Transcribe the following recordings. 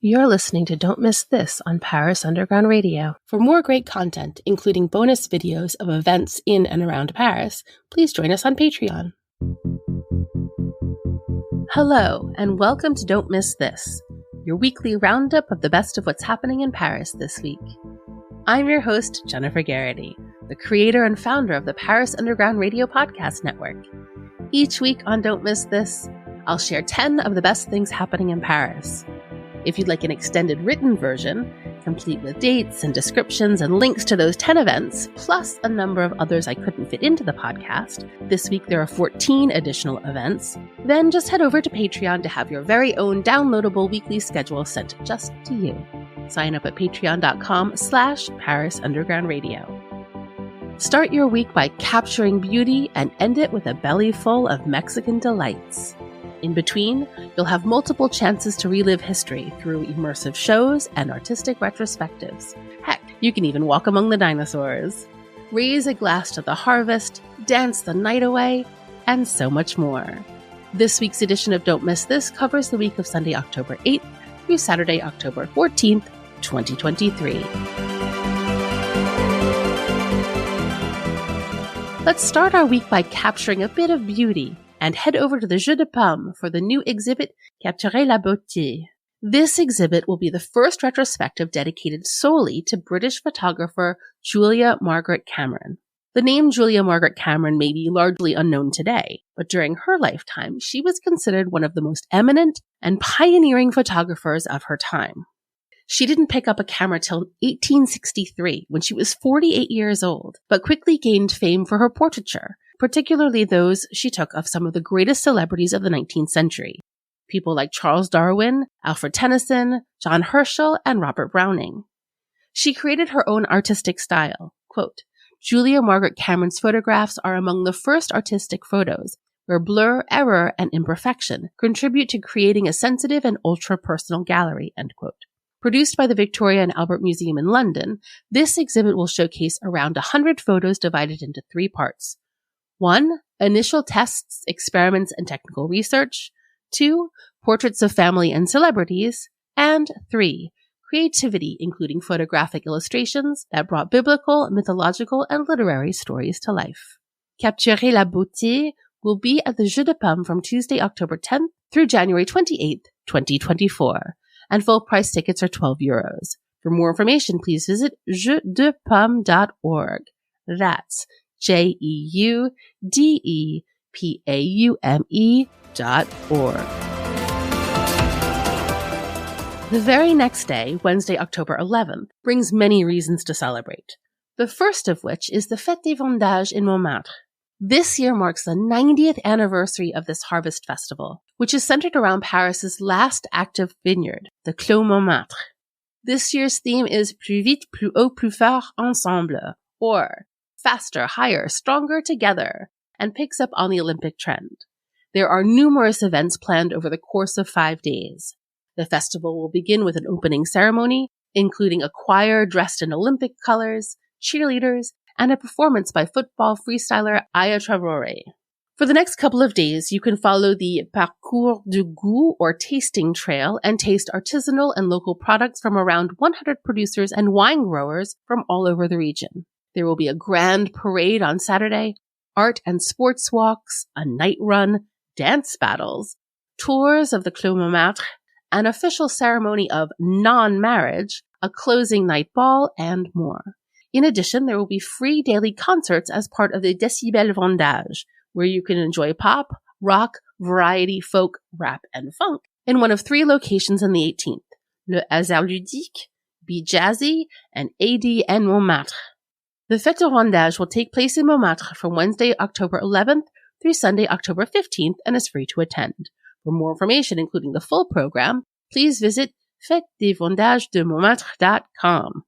You're listening to Don't Miss This on Paris Underground Radio. For more great content, including bonus videos of events in and around Paris, please join us on Patreon. Hello, and welcome to Don't Miss This, your weekly roundup of the best of what's happening in Paris this week. I'm your host, Jennifer Garrity, the creator and founder of the Paris Underground Radio Podcast Network. Each week on Don't Miss This, I'll share 10 of the best things happening in Paris. If you'd like an extended written version, complete with dates and descriptions and links to those 10 events, plus a number of others I couldn't fit into the podcast, this week there are 14 additional events, then just head over to Patreon to have your very own downloadable weekly schedule sent just to you. Sign up at patreon.com/Paris Underground Radio. Start your week by capturing beauty and end it with a belly full of Mexican delights. In between, you'll have multiple chances to relive history through immersive shows and artistic retrospectives. Heck, you can even walk among the dinosaurs. Raise a glass to the harvest, dance the night away, and so much more. This week's edition of Don't Miss This covers the week of Sunday, October 8th through Saturday, October 14th, 2023. Let's start our week by capturing a bit of beauty and head over to the Jeu de Paume for the new exhibit Capturer la beauté. This exhibit will be the first retrospective dedicated solely to British photographer Julia Margaret Cameron. The name Julia Margaret Cameron may be largely unknown today, but during her lifetime, she was considered one of the most eminent and pioneering photographers of her time. She didn't pick up a camera till 1863, when she was 48 years old, but quickly gained fame for her portraiture, particularly those she took of some of the greatest celebrities of the 19th century. People like Charles Darwin, Alfred Tennyson, John Herschel, and Robert Browning. She created her own artistic style. Quote, Julia Margaret Cameron's photographs are among the first artistic photos, where blur, error, and imperfection contribute to creating a sensitive and ultra-personal gallery, end quote. Produced by the Victoria and Albert Museum in London, this exhibit will showcase around 100 photos divided into 3 parts. 1. Initial tests, experiments, and technical research. 2. Portraits of family and celebrities. And 3. Creativity, including photographic illustrations that brought biblical, mythological, and literary stories to life. Capturer la beauté will be at the Jeu de Paume from Tuesday, October 10th through January 28th, 2024, and full price tickets are €12. For more information, please visit jeudepaume.org. That's jeudepaume.org. The very next day, Wednesday, October 11th, brings many reasons to celebrate. The first of which is the Fête des Vendages in Montmartre. This year marks the 90th anniversary of this harvest festival, which is centered around Paris's last active vineyard, the Clos Montmartre. This year's theme is Plus vite, plus haut, plus fort ensemble, or faster, higher, stronger together, and picks up on the Olympic trend. There are numerous events planned over the course of 5 days. The festival will begin with an opening ceremony, including a choir dressed in Olympic colors, cheerleaders, and a performance by football freestyler Aya Traoré. For the next couple of days, you can follow the Parcours du Goût or tasting trail and taste artisanal and local products from around 100 producers and wine growers from all over the region. There will be a grand parade on Saturday, art and sports walks, a night run, dance battles, tours of the Clos Montmartre, an official ceremony of non-marriage, a closing night ball, and more. In addition, there will be free daily concerts as part of the Décibel Vendage, where you can enjoy pop, rock, variety, folk, rap, and funk in one of 3 locations on the 18th, Le Hasard Ludique, Be Jazzy, and ADN Montmartre. The Fête de Vendage will take place in Montmartre from Wednesday, October 11th through Sunday, October 15th, and is free to attend. For more information, including the full program, please visit fêtedesvendagesdemontmartre.com.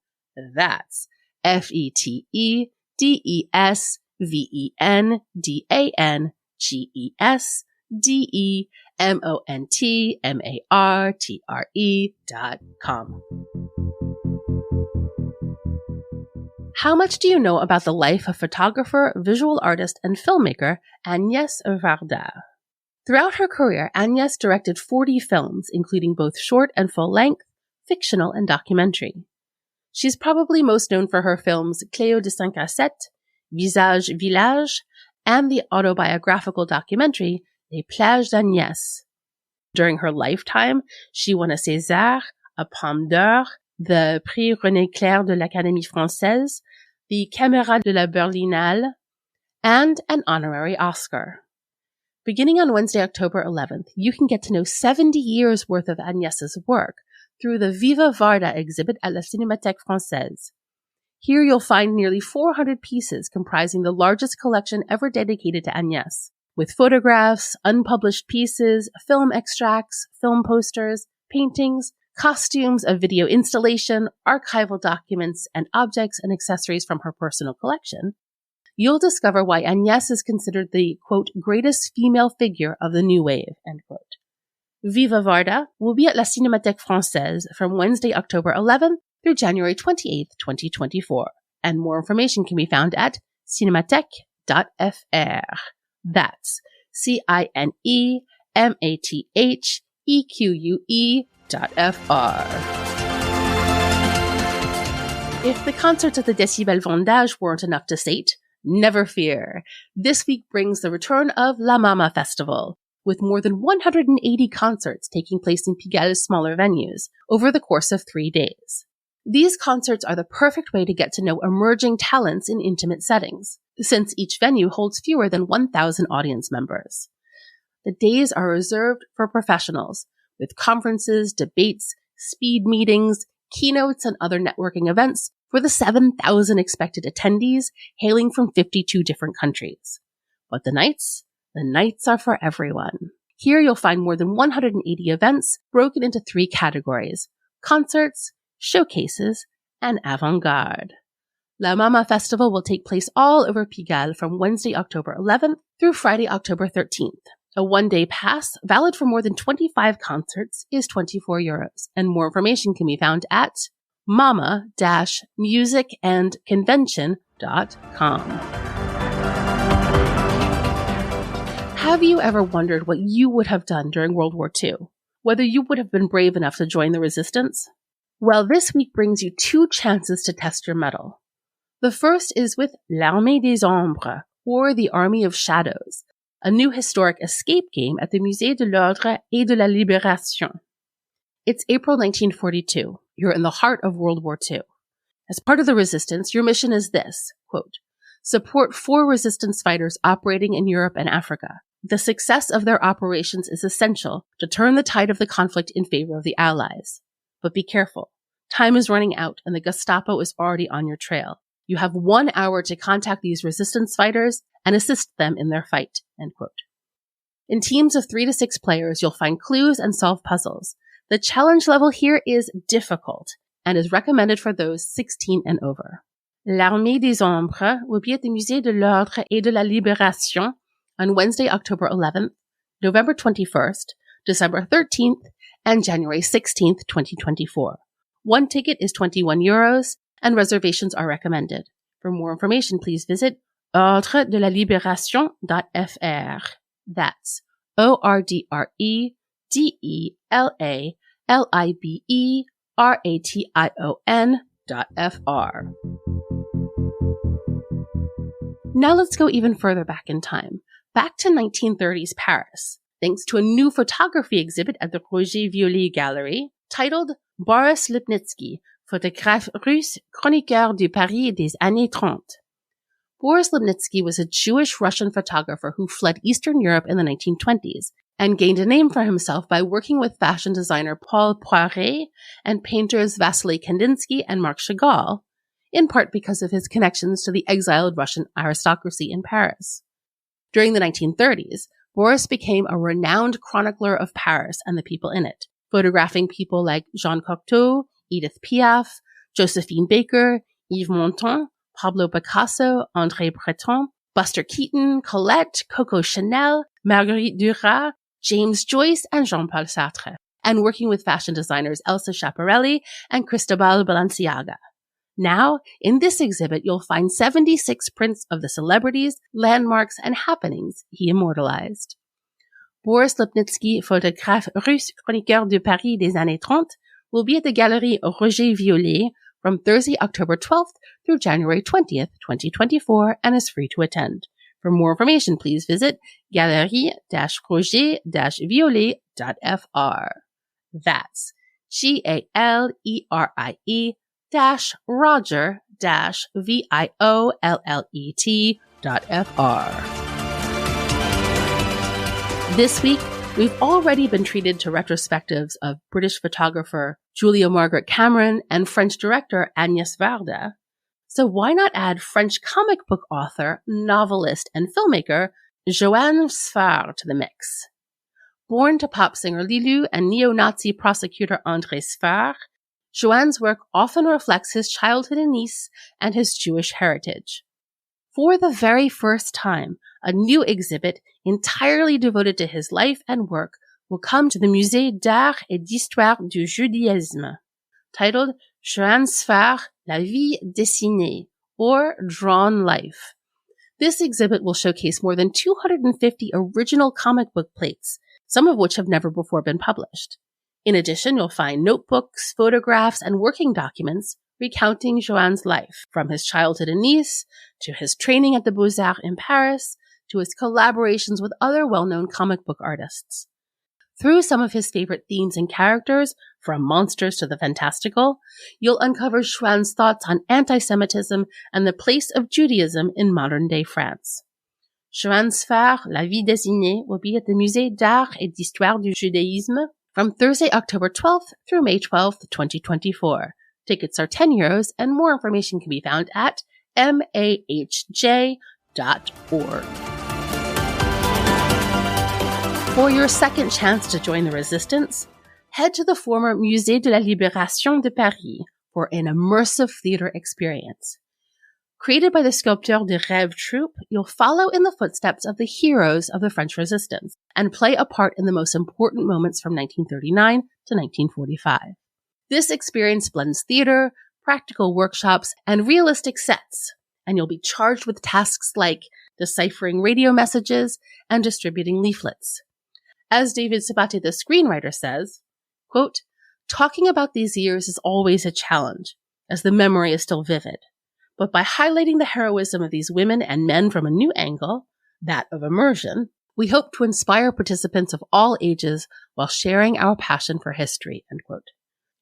That's FETDEVENDAGESdemontmartre.com. How much do you know about the life of photographer, visual artist, and filmmaker Agnès Varda? Throughout her career, Agnès directed 40 films, including both short and full-length, fictional and documentary. She's probably most known for her films Cléo de 5 à 7, Visage Village, and the autobiographical documentary Les Plages d'Agnès. During her lifetime, she won a César, a Palme d'Or, the Prix René Clair de l'Académie Française, the Caméra de la Berlinale, and an honorary Oscar. Beginning on Wednesday, October 11th, you can get to know 70 years' worth of Agnès' work through the Viva Varda exhibit at la Cinémathèque Française. Here you'll find nearly 400 pieces comprising the largest collection ever dedicated to Agnès, with photographs, unpublished pieces, film extracts, film posters, paintings, costumes, a video installation, archival documents, and objects and accessories from her personal collection. You'll discover why Agnès is considered the, quote, greatest female figure of the new wave, end quote. Viva Varda will be at la Cinémathèque Française from Wednesday, October 11th through January 28th, 2024. And more information can be found at cinemathèque.fr. That's CINEMATHEQUE.fr. If the concerts at the Décibel Vendage weren't enough to sate, never fear. This week brings the return of La Mama Festival, with more than 180 concerts taking place in Pigalle smaller venues over the course of 3 days. These concerts are the perfect way to get to know emerging talents in intimate settings, since each venue holds fewer than 1,000 audience members. The days are reserved for professionals, with conferences, debates, speed meetings, keynotes, and other networking events for the 7,000 expected attendees hailing from 52 different countries. But the nights are for everyone. Here you'll find more than 180 events broken into 3 categories: concerts, showcases, and avant-garde. La Mama Festival will take place all over Pigalle from Wednesday, October 11th through Friday, October 13th. A one-day pass, valid for more than 25 concerts, is €24, and more information can be found at mama-musicandconvention.com. Have you ever wondered what you would have done during World War II? Whether you would have been brave enough to join the resistance? Well, this week brings you 2 chances to test your mettle. The first is with L'Armée des Ombres, or the Army of Shadows, a new historic escape game at the Musée de l'Ordre et de la Libération. It's April 1942. You're in the heart of World War II. As part of the resistance, your mission is this, quote, support 4 resistance fighters operating in Europe and Africa. The success of their operations is essential to turn the tide of the conflict in favor of the Allies. But be careful. Time is running out and the Gestapo is already on your trail. You have 1 hour to contact these resistance fighters and assist them in their fight, end quote. In teams of 3 to 6 players, you'll find clues and solve puzzles. The challenge level here is difficult and is recommended for those 16 and over. L'Armée des Ombres will be at the Musée de l'Ordre et de la Libération on Wednesday, October 11th, November 21st, December 13th, and January 16th, 2024. 1 ticket is €21, and reservations are recommended. For more information, please visit ordredelalibération.fr. That's ORDREDELALIBERATION.fr. Now let's go even further back in time, back to 1930s Paris, thanks to a new photography exhibit at the Roger Viollet Gallery titled Boris Lipnitsky, photographe russe, chroniqueur du Paris des années 30. Boris Lipnitsky was a Jewish-Russian photographer who fled Eastern Europe in the 1920s and gained a name for himself by working with fashion designer Paul Poiret and painters Vasily Kandinsky and Marc Chagall, in part because of his connections to the exiled Russian aristocracy in Paris. During the 1930s, Boris became a renowned chronicler of Paris and the people in it, photographing people like Jean Cocteau, Edith Piaf, Josephine Baker, Yves Montand, Pablo Picasso, André Breton, Buster Keaton, Colette, Coco Chanel, Marguerite Duras, James Joyce, and Jean-Paul Sartre, and working with fashion designers Elsa Schiaparelli and Cristobal Balenciaga. Now, in this exhibit, you'll find 76 prints of the celebrities, landmarks, and happenings he immortalized. Boris Lipnitsky, photographe russe, chroniqueur du Paris des années 30, will be at the Galerie Roger Violet from Thursday, October 12th through January 20th, 2024, and is free to attend. For more information, please visit galerie-roger-violet.fr. That's GALERIE-Roger-Violet.fr. This week, we've already been treated to retrospectives of British photographer Julia Margaret Cameron and French director Agnès Varda. So why not add French comic book author, novelist, and filmmaker Joanne Sfar to the mix? Born to pop singer Lilou and neo-Nazi prosecutor André Sfar, Joanne's work often reflects his childhood in Nice and his Jewish heritage. For the very first time, a new exhibit entirely devoted to his life and work will come to the Musée d'Art et d'Histoire du Judaïsme, titled Joanne Sfar, La vie dessinée, or Drawn Life. This exhibit will showcase more than 250 original comic book plates, some of which have never before been published. In addition, you'll find notebooks, photographs, and working documents recounting Joanne's life, from his childhood in Nice, to his training at the Beaux-Arts in Paris, to his collaborations with other well-known comic book artists. Through some of his favorite themes and characters, from monsters to the fantastical, you'll uncover Joanne's thoughts on anti-Semitism and the place of Judaism in modern-day France. Joanne Sfar, La vie dessinée, will be at the Musée d'Art et d'Histoire du Judaïsme from Thursday, October 12th through May 12th, 2024. Tickets are €10, and more information can be found at mahj.org. For your second chance to join the resistance, head to the former Musée de la Libération de Paris for an immersive theater experience. Created by the Sculpteurs de Rêve troupe, you'll follow in the footsteps of the heroes of the French Resistance and play a part in the most important moments from 1939 to 1945. This experience blends theater, practical workshops, and realistic sets, and you'll be charged with tasks like deciphering radio messages and distributing leaflets. As David Sabate, the screenwriter, says, quote, "Talking about these years is always a challenge, as the memory is still vivid. But by highlighting the heroism of these women and men from a new angle, that of immersion, we hope to inspire participants of all ages while sharing our passion for history." End quote.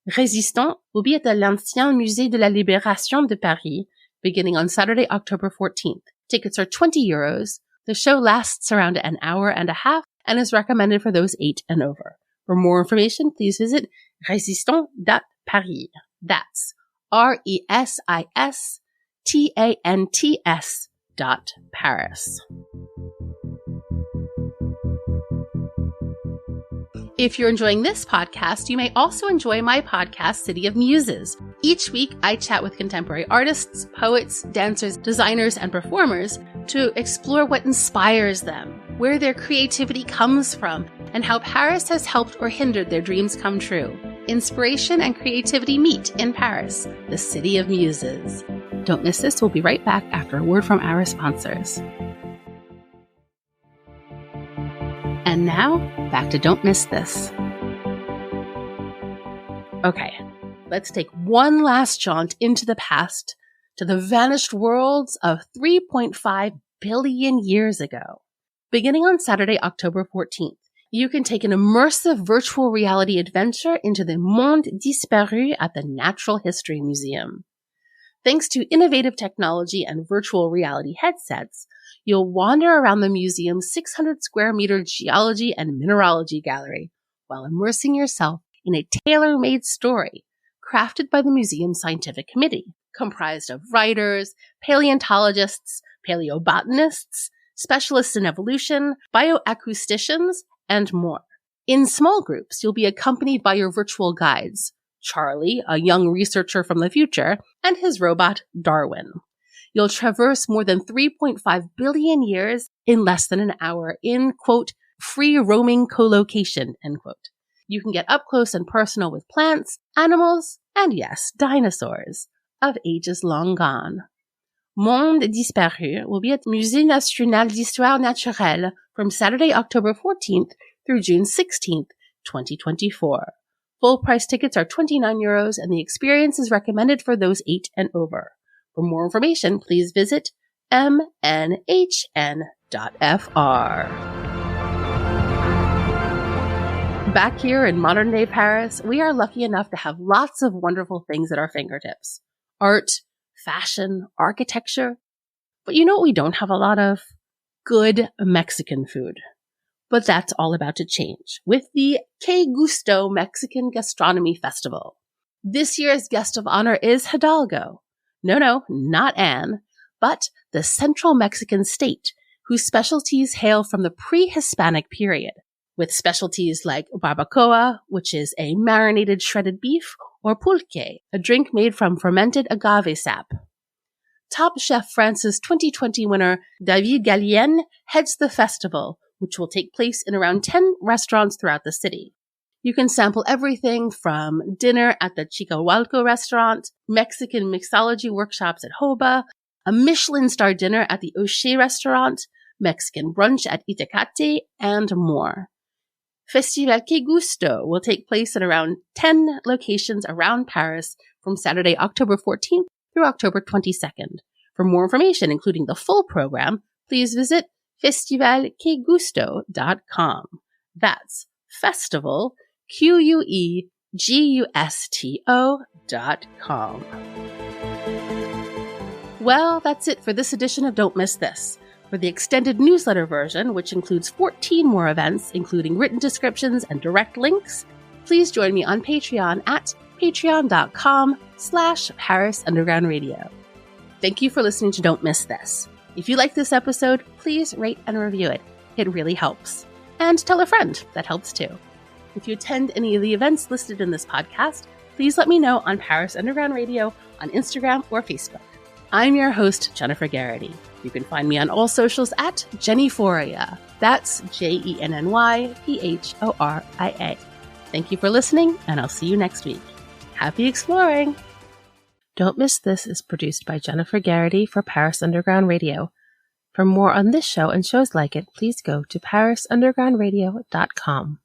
Résistants will be at the l'Ancien Musée de la Libération de Paris beginning on Saturday, October 14th. Tickets are €20. The show lasts around an hour and a half and is recommended for those 8 and over. For more information, please visit resistants.paris. That's RESISTANTS.Paris. If you're enjoying this podcast, you may also enjoy my podcast, City of Muses. Each week, I chat with contemporary artists, poets, dancers, designers, and performers to explore what inspires them, where their creativity comes from, and how Paris has helped or hindered their dreams come true. Inspiration and creativity meet in Paris, the City of Muses. Don't miss this. We'll be right back after a word from our sponsors. And now, back to Don't Miss This. Okay, let's take one last jaunt into the past to the vanished worlds of 3.5 billion years ago. Beginning on Saturday, October 14th, you can take an immersive virtual reality adventure into the Monde Disparu at the Natural History Museum. Thanks to innovative technology and virtual reality headsets, you'll wander around the museum's 600 square meter geology and mineralogy gallery while immersing yourself in a tailor-made story crafted by the museum's scientific committee, comprised of writers, paleontologists, paleobotanists, specialists in evolution, bioacousticians, and more. In small groups, you'll be accompanied by your virtual guides, Charlie, a young researcher from the future, and his robot, Darwin. You'll traverse more than 3.5 billion years in less than an hour in, quote, free roaming co-location, end quote. You can get up close and personal with plants, animals, and yes, dinosaurs of ages long gone. Monde Disparu will be at Musée National d'Histoire Naturelle from Saturday, October 14th through June 16th, 2024. Full price tickets are €29 and the experience is recommended for those 8 and over. For more information, please visit mnhn.fr. Back here in modern-day Paris, we are lucky enough to have lots of wonderful things at our fingertips. Art, fashion, architecture. But you know what we don't have a lot of? Good Mexican food. But that's all about to change with the Que Gusto Mexican Gastronomy Festival. This year's guest of honor is Hidalgo. No, not Anne, but the central Mexican state, whose specialties hail from the pre-Hispanic period, with specialties like barbacoa, which is a marinated shredded beef, or pulque, a drink made from fermented agave sap. Top Chef France's 2020 winner, David Galien, heads the festival, which will take place in around 10 restaurants throughout the city. You can sample everything from dinner at the Chicahualco restaurant, Mexican mixology workshops at Hoba, a Michelin-star dinner at the O'Shea restaurant, Mexican brunch at Itacate, and more. Festival Que Gusto will take place at around 10 locations around Paris from Saturday, October 14th through October 22nd. For more information, including the full program, please visit festivalquegusto.com. That's festival, QUEGUSTO.com. Well, that's it for this edition of Don't Miss This. For the extended newsletter version, which includes 14 more events, including written descriptions and direct links, please join me on Patreon at patreon.com/Paris Underground Radio. Thank you for listening to Don't Miss This. If you like this episode, please rate and review it. It really helps. And tell a friend. That helps too. If you attend any of the events listed in this podcast, please let me know on Paris Underground Radio on Instagram or Facebook. I'm your host, Jennifer Garrity. You can find me on all socials at Jennyphoria. That's JENNYPHORIA. Thank you for listening, and I'll see you next week. Happy exploring! Don't Miss This is produced by Jennifer Garrity for Paris Underground Radio. For more on this show and shows like it, please go to parisundergroundradio.com.